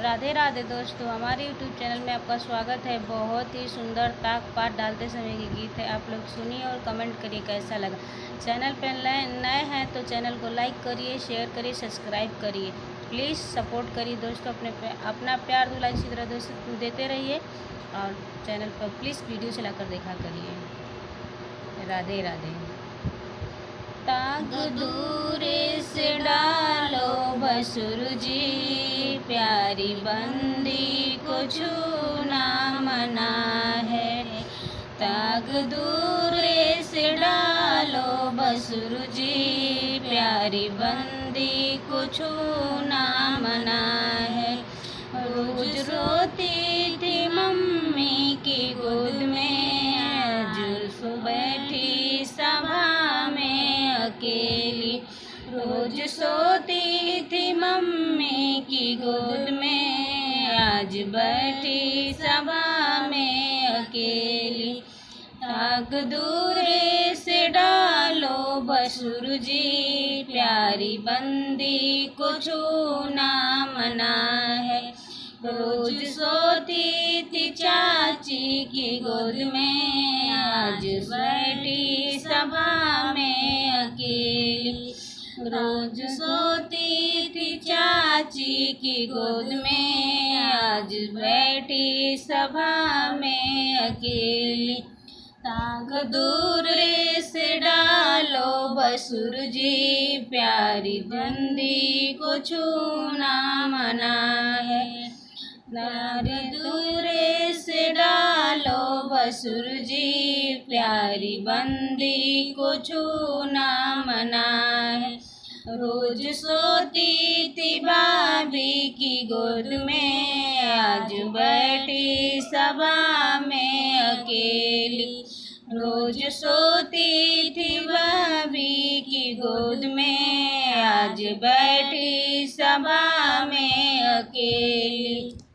राधे राधे दोस्तों, हमारे YouTube channel में आपका स्वागत है। बहुत ही सुंदर ताक पात डालते समय के गीत है। आप लोग सुनिए और कमेंट करिए कैसा लगा। चैनल पर नए हैं तो चैनल को लाइक करिए, शेयर करिए, सब्सक्राइब करिए। प्लीज़ सपोर्ट करिए दोस्तों। अपना प्यार दुलार इसी तरह दोस्तों देते रहिए और चैनल पर प्लीज़ वीडियो चलाकर देखा करिए। राधे राधे। ताक दूरे से डालो भसुर जी, प्यारी बंदी को छूना मना है। ताक दूरे से डालो भसुर जी, प्यारी बंदी को छूना मना है। रोज रोती थी मम्मी की गोद में, जुल्फ बैठी सभा में अकेली। रोज सोती थी मम्मी की गोद में, आज बैठी सभा में अकेली। ताक दूरे से डालो भसुर जी, प्यारी बंदी को छूना मना है। रोज सोती थी चाची की गोद में, आज बैठी सभा में अकेली। रोज सोती थी चाची की गोद में, आज बैठी सभा में अकेली। ताक दूरे से डालो भसुर जी, प्यारी बंदी को छूना मना है। ताक दूरे से डालो भसुर जी, प्यारी बंदी को छूना मना है। रोज सोती थी भाभी की गोद में, आज बैठी सभा में अकेली। रोज सोती थी भाभी की गोद में, आज बैठी सभा में अकेली।